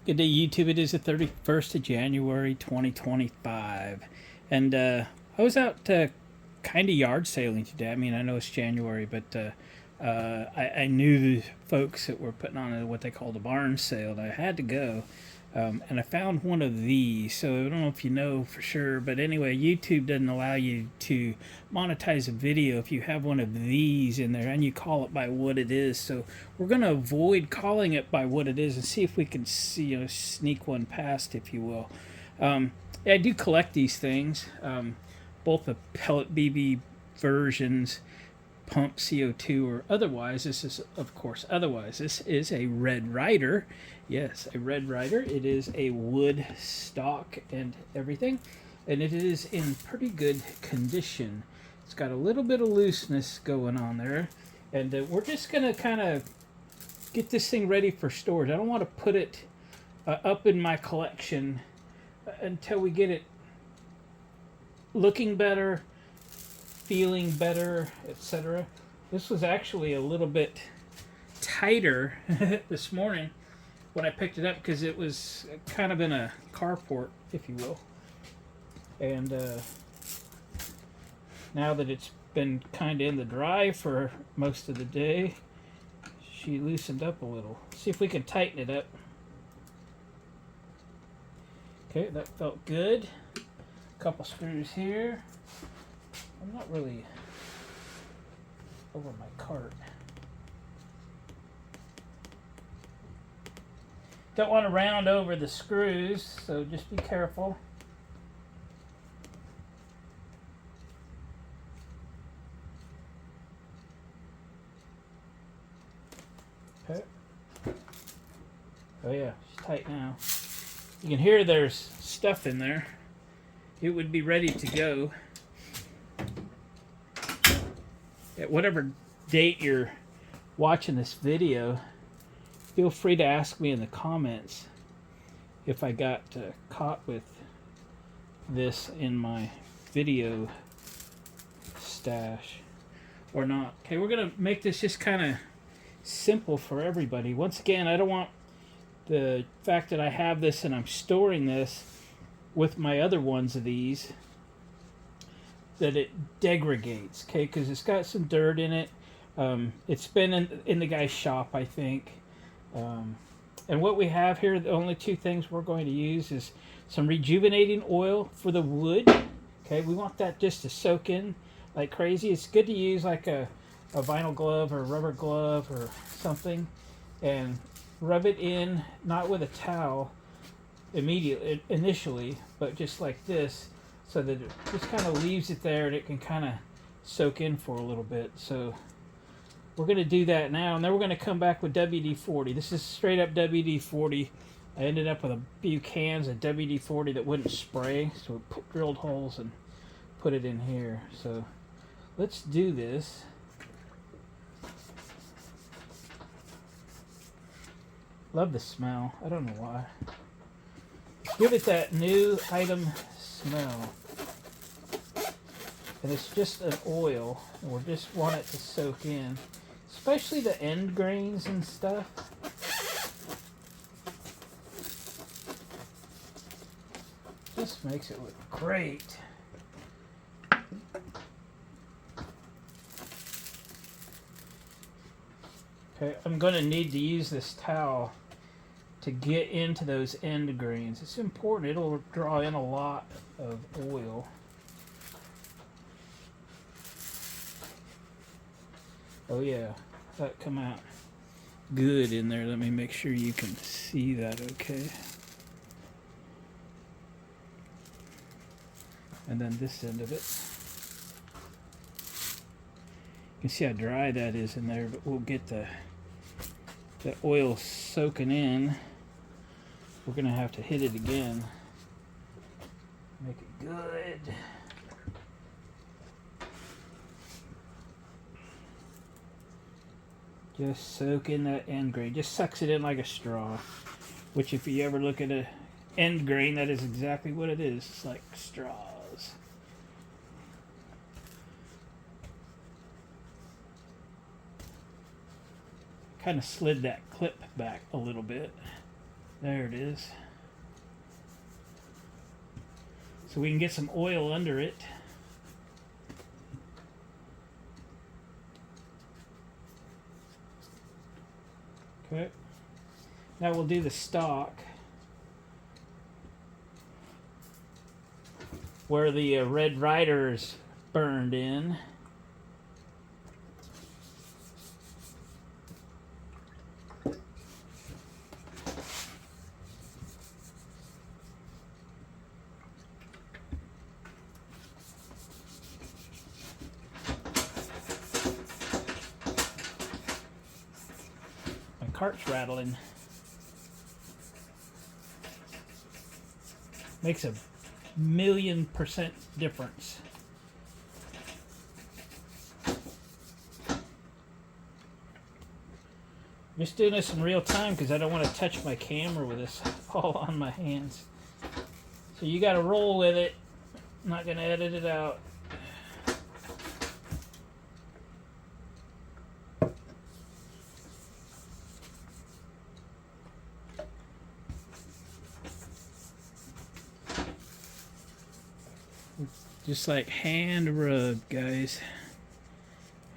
Good day, YouTube. It is the 31st of January, 2025. And I was out kind of yard sailing today. I mean, I know it's January, but I knew the folks that were putting on what they called a barn sale, and I had to go. And I found one of these, so I don't know if you know for sure, but anyway, YouTube doesn't allow you to monetize a video if you have one of these in there and you call it by what it is. So we're going to avoid calling it by what it is and see if we can see, sneak one past, if you will. Yeah, I do collect these things, both the pellet BB versions, pump CO2 or otherwise. This is, of course, otherwise. This is a Red Ryder. Yes, a Red Ryder. It is a wood stock and everything, and it is in pretty good condition. It's got a little bit of looseness going on there, and we're just going to kind of get this thing ready for storage. I don't want to put it up in my collection until we get it looking better, feeling better, etc. This was actually a little bit tighter this morning when I picked it up because it was kind of in a carport, if you will. And now that it's been kind of in the dry for most of the day, she loosened up a little. See if we can tighten it up. Okay, that felt good. A couple screws here. I'm not really over my cart. Don't want to round over the screws, so just be careful. Okay. Oh yeah, she's tight now. You can hear there's stuff in there. It would be ready to go at whatever date you're watching this video. Feel free to ask me in the comments if I got caught with this in my video stash or not. Okay, we're gonna make this just kind of simple for everybody. Once again, I don't want the fact that I have this and I'm storing this with my other ones of these that it degradates, okay, because it's got some dirt in it. It's been in the guy's shop, I think. And what we have here, the only two things we're going to use is some rejuvenating oil for the wood. Okay, we want that just to soak in like crazy. It's good to use like a vinyl glove or a rubber glove or something and rub it in, not with a towel initially, but just like this, so that it just kind of leaves it there and it can kind of soak in for a little bit. So we're going to do that now, and then we're going to come back with WD-40. This is straight up WD-40. I ended up with a few cans of WD-40 that wouldn't spray, so we drilled holes and put it in here. So let's do this. Love the smell. I don't know why. Give it that new item smell. And it's just an oil, and we just want it to soak in, especially the end grains and stuff. Just makes it look great. Okay, I'm going to need to use this towel to get into those end grains. It's important. It'll draw in a lot of oil. Oh yeah, that come out good in there. Let me make sure you can see that okay. And then this end of it. You can see how dry that is in there, but we'll get the oil soaking in. We're going to have to hit it again. Make it good. Just soak in that end grain. Just sucks it in like a straw. Which if you ever look at an end grain, that is exactly what it is. It's like straws. Kind of slid that clip back a little bit. There it is. So we can get some oil under it. Okay. Now we'll do the stock, where the red Ryder is burned in. My cart's rattling. Makes a 1,000,000% difference. I'm just doing this in real time because I don't want to touch my camera with this all on my hands. So you got to roll with it. I'm not going to edit it out. Just like hand rubbed, guys.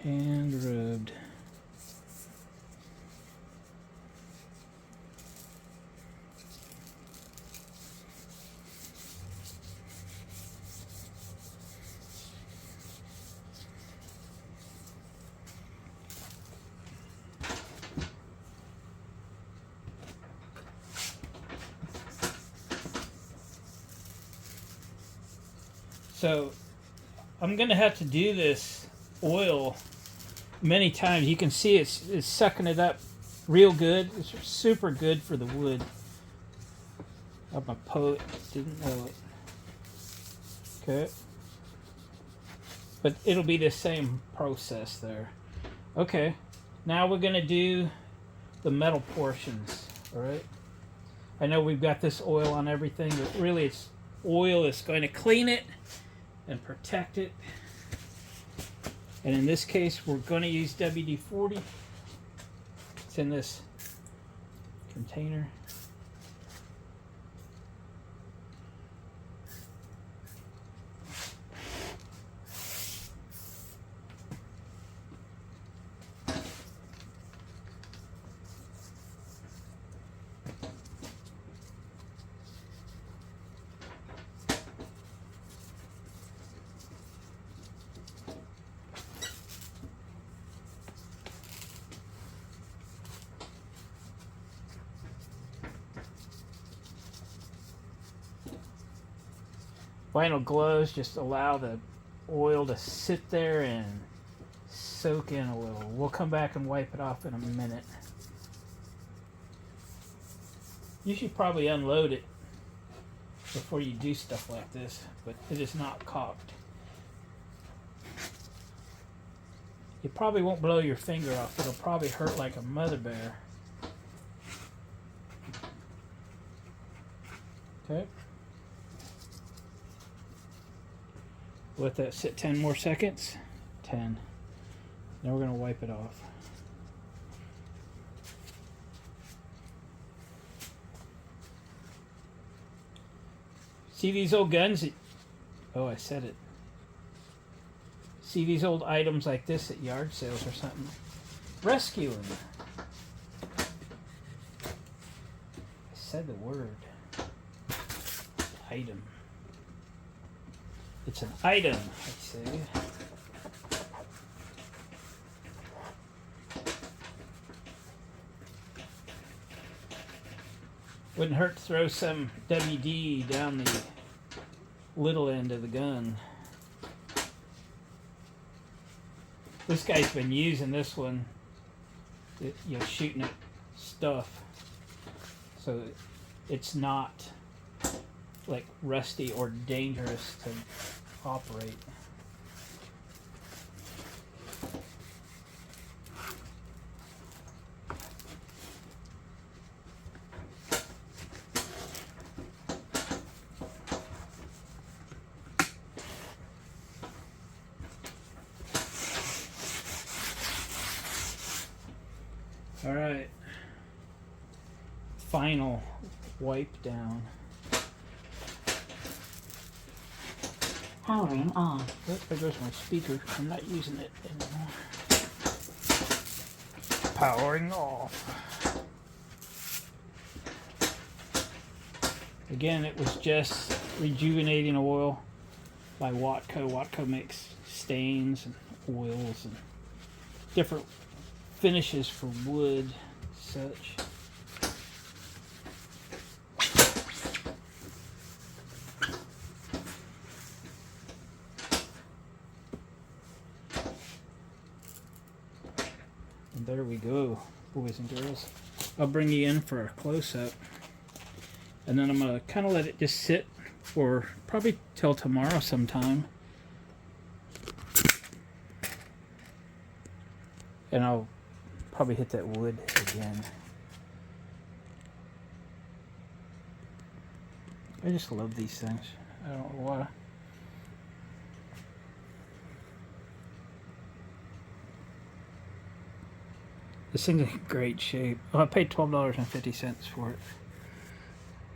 Hand rubbed. So I'm gonna have to do this oil many times. You can see it's sucking it up real good. It's super good for the wood. I'm a poet, didn't know it. Okay. But it'll be the same process there. Okay. Now we're gonna do the metal portions. Alright. I know we've got this oil on everything, but really it's oil that's going to clean it and protect it. And in this case, we're going to use WD-40. It's in this container. Vinyl gloves just allow the oil to sit there and soak in a little. We'll come back and wipe it off in a minute. You should probably unload it before you do stuff like this, but it is not caulked. You probably won't blow your finger off. It'll probably hurt like a mother bear. Okay. Let that sit 10 more seconds. 10. Now we're going to wipe it off. See these old guns? Oh, I said it. See these old items like this at yard sales or something? Rescue them. I said the word. Item. It's an item, I say. Wouldn't hurt to throw some WD down the little end of the gun. This guy's been using this one, you know, shooting at stuff. So it's not like rusty or dangerous to operate. All right, final wipe down. Powering on. Oh, there goes my speaker. I'm not using it anymore. Powering off. Again, it was just rejuvenating oil by Watco. Watco makes stains and oils and different finishes for wood, such. And there we go, boys and girls. I'll bring you in for a close-up. And then I'm going to kind of let it just sit for probably till tomorrow sometime. And I'll probably hit that wood again. I just love these things. I don't know why. This thing's in great shape. Oh, I paid $12.50 for it.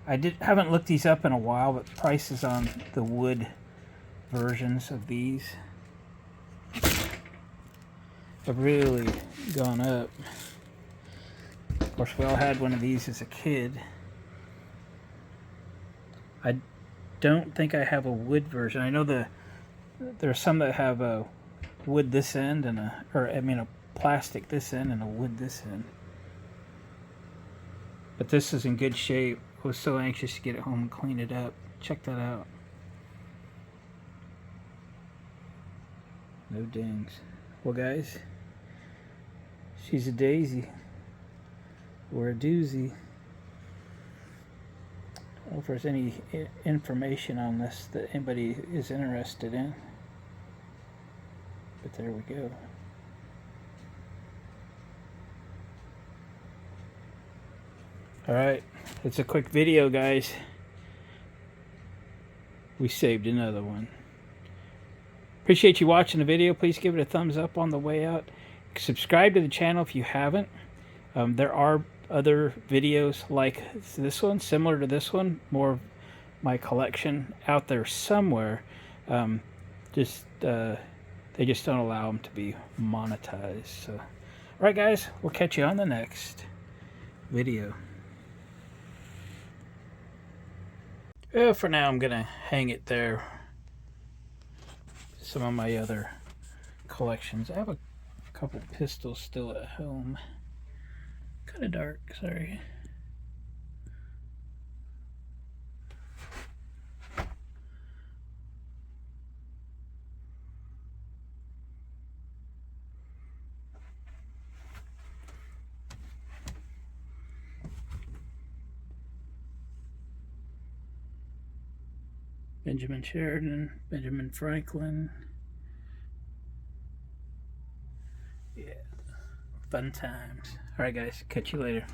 I haven't looked these up in a while, but prices on the wood versions of these have really gone up. Of course, we all had one of these as a kid. I don't think I have a wood version. I know there are some that have a wood this end and a plastic this end and a wood this end. But this is in good shape. I was so anxious to get it home and clean it up. Check that out. No dings. Well, guys, she's a daisy. Or a doozy. I don't know if there's any information on this that anybody is interested in. But there we go. Alright, it's a quick video, guys. We saved another one. Appreciate you watching the video. Please give it a thumbs up on the way out. Subscribe to the channel if you haven't. There are other videos like this one, similar to this one, more of my collection out there somewhere. They just don't allow them to be monetized. So, alright, guys, we'll catch you on the next video. For now, I'm gonna hang it there. Some of my other collections. I have a couple pistols still at home. Kind of dark, sorry. Benjamin Sheridan, Benjamin Franklin. Yeah, fun times. Alright, guys, catch you later.